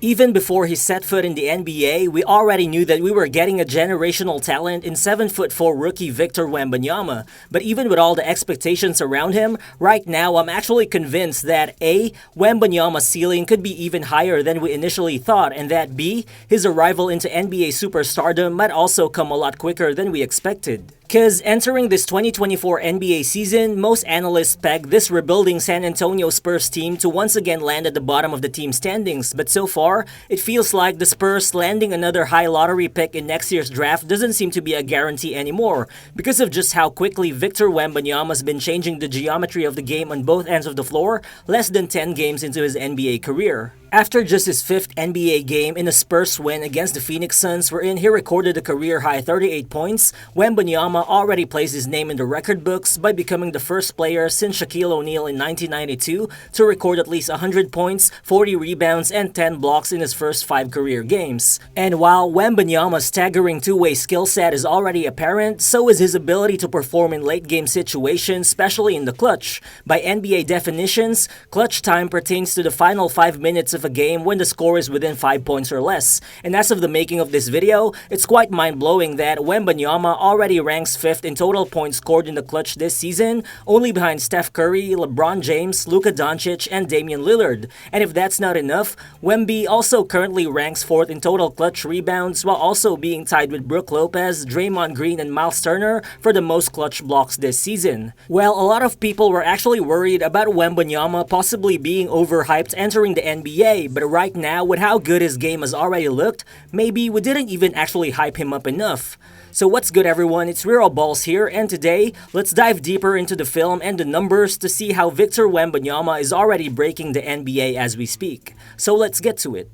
Even before he set foot in the NBA, we already knew that we were getting a generational talent in 7'4" rookie Victor Wembanyama. But even with all the expectations around him, right now I'm actually convinced that A. Wembanyama's ceiling could be even higher than we initially thought, and that B. his arrival into NBA superstardom might also come a lot quicker than we expected. Because entering this 2024 NBA season, most analysts peg this rebuilding San Antonio Spurs team to once again land at the bottom of the team standings, but so far, it feels like the Spurs landing another high lottery pick in next year's draft doesn't seem to be a guarantee anymore because of just how quickly Victor Wembanyama has been changing the geometry of the game on both ends of the floor less than 10 games into his NBA career. After just his 5th NBA game in a Spurs win against the Phoenix Suns wherein he recorded a career-high 38 points, Wembanyama already placed his name in the record books by becoming the first player since Shaquille O'Neal in 1992 to record at least 100 points, 40 rebounds, and 10 blocks in his first 5 career games. And while Wembanyama's staggering two-way skill set is already apparent, so is his ability to perform in late-game situations, especially in the clutch. By NBA definitions, clutch time pertains to the final 5 minutes of a game when the score is within 5 points or less. And as of the making of this video, it's quite mind-blowing that Wembanyama already ranks 5th in total points scored in the clutch this season, only behind Steph Curry, LeBron James, Luka Doncic, and Damian Lillard. And if that's not enough, Wemby also currently ranks 4th in total clutch rebounds while also being tied with Brook Lopez, Draymond Green, and Miles Turner for the most clutch blocks this season. Well, a lot of people were actually worried about Wembanyama possibly being overhyped entering the NBA, but right now, with how good his game has already looked, maybe we didn't even actually hype him up enough. So what's good everyone, it's Real Balls here, and today, let's dive deeper into the film and the numbers to see how Victor Wembanyama is already breaking the NBA as we speak. So let's get to it.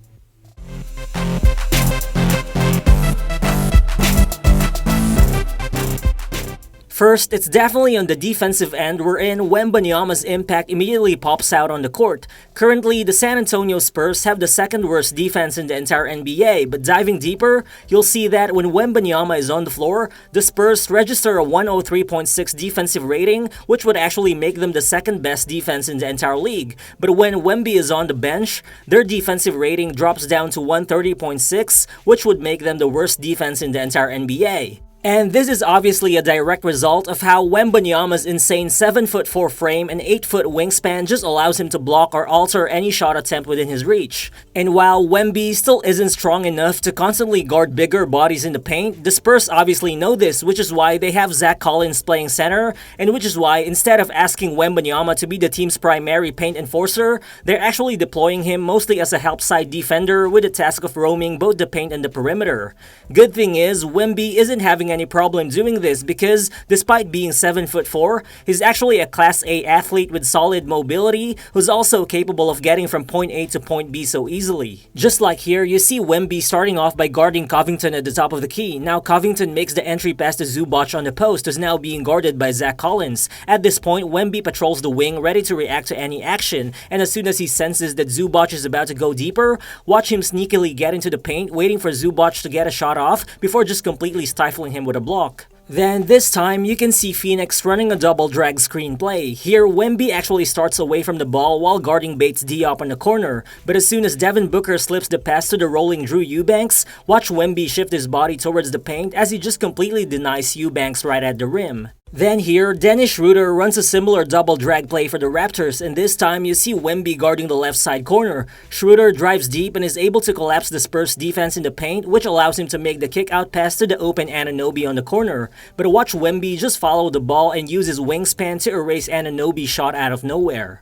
First, it's definitely on the defensive end wherein Wembanyama's impact immediately pops out on the court. Currently, the San Antonio Spurs have the 2nd worst defense in the entire NBA, but diving deeper, you'll see that when Wembanyama is on the floor, the Spurs register a 103.6 defensive rating, which would actually make them the 2nd best defense in the entire league. But when Wemby is on the bench, their defensive rating drops down to 130.6, which would make them the worst defense in the entire NBA. And this is obviously a direct result of how Wembanyama's insane 7'4" frame and 8-foot wingspan just allows him to block or alter any shot attempt within his reach. And while Wemby still isn't strong enough to constantly guard bigger bodies in the paint, the Spurs obviously know this, which is why they have Zach Collins playing center, and which is why instead of asking Wembanyama to be the team's primary paint enforcer, they're actually deploying him mostly as a help side defender with the task of roaming both the paint and the perimeter. Good thing is, Wemby isn't having any problem doing this because despite being 7'4", he's actually a Class A athlete with solid mobility who's also capable of getting from point A to point B so easily. Just like here, you see Wemby starting off by guarding Covington at the top of the key. Now Covington makes the entry pass to Zubac on the post, who's now being guarded by Zach Collins. At this point, Wemby patrols the wing ready to react to any action, and as soon as he senses that Zubac is about to go deeper, watch him sneakily get into the paint, waiting for Zubac to get a shot off before just completely stifling him with a block. Then this time, you can see Phoenix running a double drag screen play. Here, Wemby actually starts away from the ball while guarding Bates Diop on the corner. But as soon as Devin Booker slips the pass to the rolling Drew Eubanks, watch Wemby shift his body towards the paint as he just completely denies Eubanks right at the rim. Then here, Dennis Schroeder runs a similar double drag play for the Raptors, and this time you see Wemby guarding the left side corner. Schroeder drives deep and is able to collapse the Spurs defense in the paint, which allows him to make the kick-out pass to the open Anunoby on the corner. But watch Wemby just follow the ball and use his wingspan to erase Anunoby's shot out of nowhere.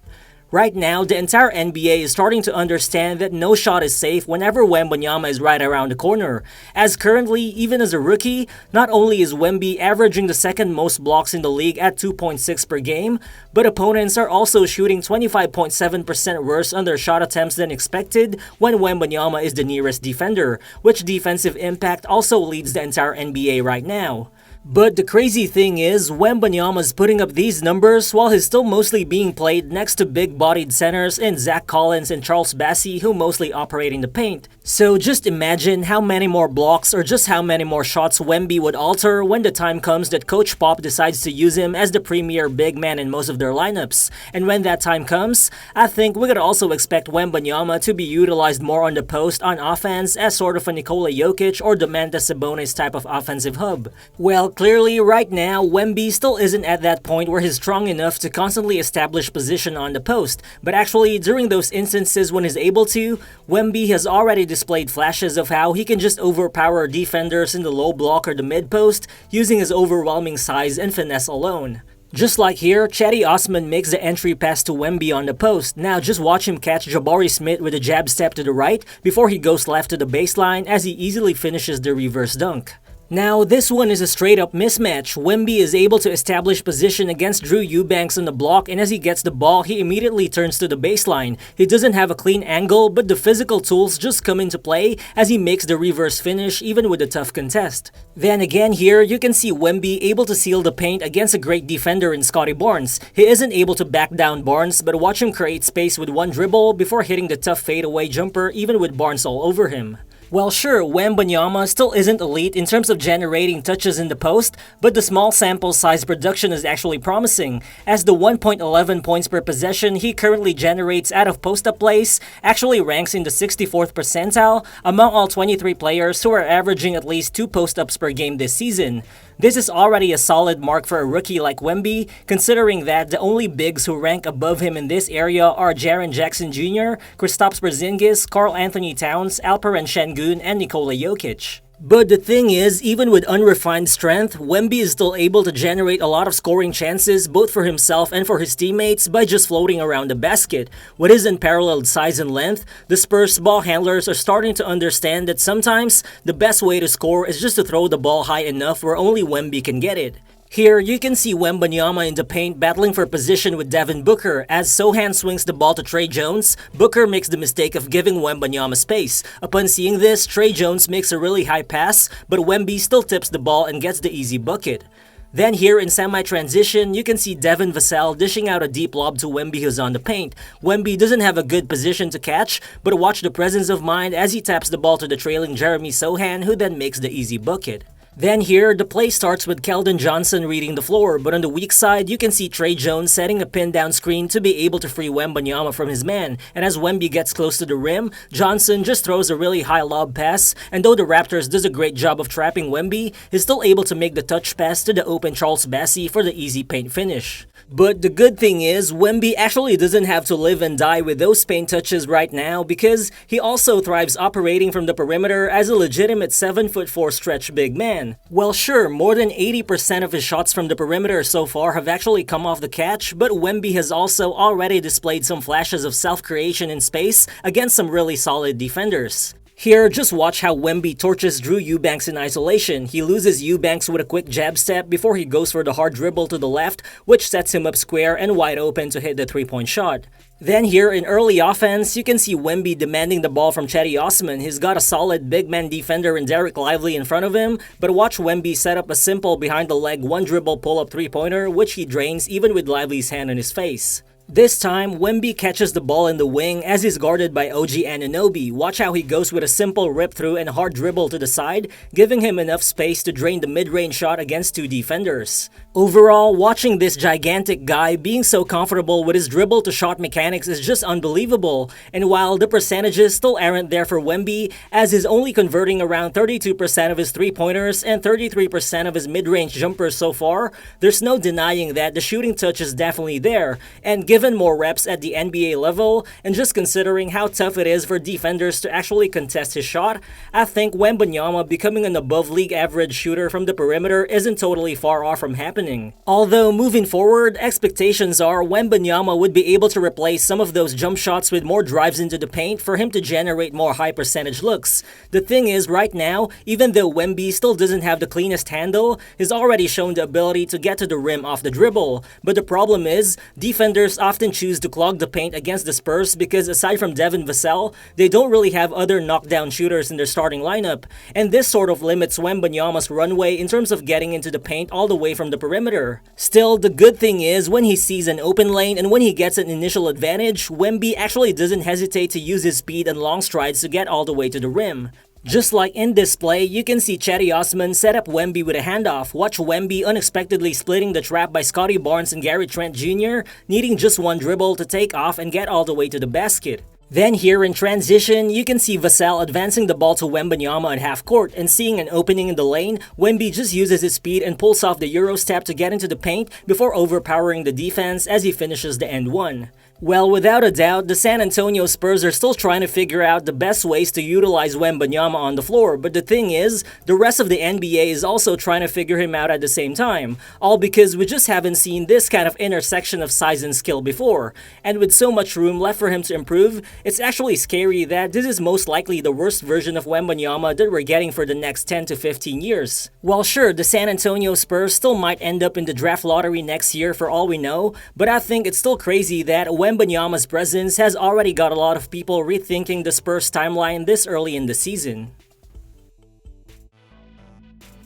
Right now, the entire NBA is starting to understand that no shot is safe whenever Wembanyama is right around the corner. As currently, even as a rookie, not only is Wemby averaging the 2nd most blocks in the league at 2.6 per game, but opponents are also shooting 25.7% worse on their shot attempts than expected when Wembanyama is the nearest defender, which defensive impact also leads the entire NBA right now. But the crazy thing is, Wembanyama's putting up these numbers while he's still mostly being played next to big-bodied centers in Zach Collins and Charles Bassey who mostly operate in the paint. So just imagine how many more blocks or just how many more shots Wemby would alter when the time comes that Coach Pop decides to use him as the premier big man in most of their lineups. And when that time comes, I think we could also expect Wembanyama to be utilized more on the post on offense as sort of a Nikola Jokic or Domantas Sabonis type of offensive hub. Well, clearly, right now, Wemby still isn't at that point where he's strong enough to constantly establish position on the post, but actually, during those instances when he's able to, Wemby has already displayed flashes of how he can just overpower defenders in the low block or the mid post using his overwhelming size and finesse alone. Just like here, Cedi Osman makes the entry pass to Wemby on the post. Now just watch him catch Jabari Smith with a jab step to the right before he goes left to the baseline as he easily finishes the reverse dunk. Now, this one is a straight-up mismatch. Wemby is able to establish position against Drew Eubanks on the block, and as he gets the ball, he immediately turns to the baseline. He doesn't have a clean angle, but the physical tools just come into play as he makes the reverse finish even with a tough contest. Then again here, you can see Wemby able to seal the paint against a great defender in Scotty Barnes. He isn't able to back down Barnes, but watch him create space with one dribble before hitting the tough fadeaway jumper even with Barnes all over him. Well, sure, Wembanyama still isn't elite in terms of generating touches in the post, but the small sample size production is actually promising, as the 1.11 points per possession he currently generates out of post-up plays actually ranks in the 64th percentile among all 23 players who are averaging at least 2 post-ups per game this season. This is already a solid mark for a rookie like Wemby, considering that the only bigs who rank above him in this area are Jaren Jackson Jr., Kristaps Porzingis, Karl Anthony Towns, Alperen Şengün, and Nikola Jokic. But the thing is, even with unrefined strength, Wemby is still able to generate a lot of scoring chances both for himself and for his teammates by just floating around the basket. With his unparalleled size and length, the Spurs ball handlers are starting to understand that sometimes the best way to score is just to throw the ball high enough where only Wemby can get it. Here, you can see Wembanyama in the paint battling for position with Devin Booker. As Sochan swings the ball to Tre Jones, Booker makes the mistake of giving Wembanyama space. Upon seeing this, Tre Jones makes a really high pass, but Wemby still tips the ball and gets the easy bucket. Then here in semi-transition, you can see Devin Vassell dishing out a deep lob to Wemby who's on the paint. Wemby doesn't have a good position to catch, but watch the presence of mind as he taps the ball to the trailing Jeremy Sochan, who then makes the easy bucket. Then here, the play starts with Keldon Johnson reading the floor, but on the weak side, you can see Tre Jones setting a pin-down screen to be able to free Wembanyama from his man, and as Wemby gets close to the rim, Johnson just throws a really high lob pass, and though the Raptors does a great job of trapping Wemby, he's still able to make the touch pass to the open Charles Bassey for the easy paint finish. But the good thing is, Wemby actually doesn't have to live and die with those paint touches right now because he also thrives operating from the perimeter as a legitimate 7'4" stretch big man. Well, sure, more than 80% of his shots from the perimeter so far have actually come off the catch, but Wemby has also already displayed some flashes of self-creation in space against some really solid defenders. Here, just watch how Wemby torches Drew Eubanks in isolation. He loses Eubanks with a quick jab step before he goes for the hard dribble to the left, which sets him up square and wide open to hit the three-point shot. Then here, in early offense, you can see Wemby demanding the ball from Cedi Osman. He's got a solid big man defender in Derek Lively in front of him, but watch Wemby set up a simple behind-the-leg one-dribble pull-up three-pointer, which he drains even with Lively's hand on his face. This time, Wemby catches the ball in the wing as he's guarded by OG Anunoby. Watch how he goes with a simple rip-through and hard dribble to the side, giving him enough space to drain the mid-range shot against two defenders. Overall, watching this gigantic guy being so comfortable with his dribble-to-shot mechanics is just unbelievable. And while the percentages still aren't there for Wemby, as he's only converting around 32% of his three-pointers and 33% of his mid-range jumpers so far, there's no denying that the shooting touch is definitely there. And given more reps at the NBA level, and just considering how tough it is for defenders to actually contest his shot, I think Wembanyama becoming an above-league average shooter from the perimeter isn't totally far off from happening. Although, moving forward, expectations are Wembanyama would be able to replace some of those jump shots with more drives into the paint for him to generate more high-percentage looks. The thing is, right now, even though Wemby still doesn't have the cleanest handle, he's already shown the ability to get to the rim off the dribble. But the problem is, defenders often choose to clog the paint against the Spurs because aside from Devin Vassell, they don't really have other knockdown shooters in their starting lineup, and this sort of limits Wembanyama's runway in terms of getting into the paint all the way from the perimeter. Still, the good thing is when he sees an open lane and when he gets an initial advantage, Wemby actually doesn't hesitate to use his speed and long strides to get all the way to the rim. Just like in this play, you can see Chetty Osman set up Wemby with a handoff. Watch Wemby unexpectedly splitting the trap by Scottie Barnes and Gary Trent Jr., needing just one dribble to take off and get all the way to the basket. Then here in transition, you can see Vassell advancing the ball to Wembanyama at half court, and seeing an opening in the lane, Wemby just uses his speed and pulls off the Euro step to get into the paint before overpowering the defense as he finishes the end one. Well, without a doubt, the San Antonio Spurs are still trying to figure out the best ways to utilize Wembanyama on the floor, but the thing is, the rest of the NBA is also trying to figure him out at the same time, all because we just haven't seen this kind of intersection of size and skill before, and with so much room left for him to improve, it's actually scary that this is most likely the worst version of Wembanyama that we're getting for the next 10 to 15 years. While sure, the San Antonio Spurs still might end up in the draft lottery next year for all we know, but I think it's still crazy that Wembanyama's presence has already got a lot of people rethinking the Spurs timeline this early in the season.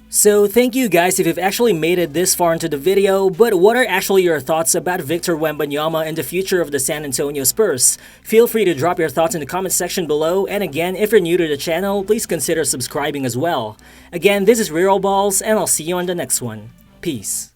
So thank you guys if you've actually made it this far into the video, but what are actually your thoughts about Victor Wembanyama and the future of the San Antonio Spurs? Feel free to drop your thoughts in the comment section below, and again, if you're new to the channel, please consider subscribing as well. Again, this is Real Balls, and I'll see you on the next one. Peace.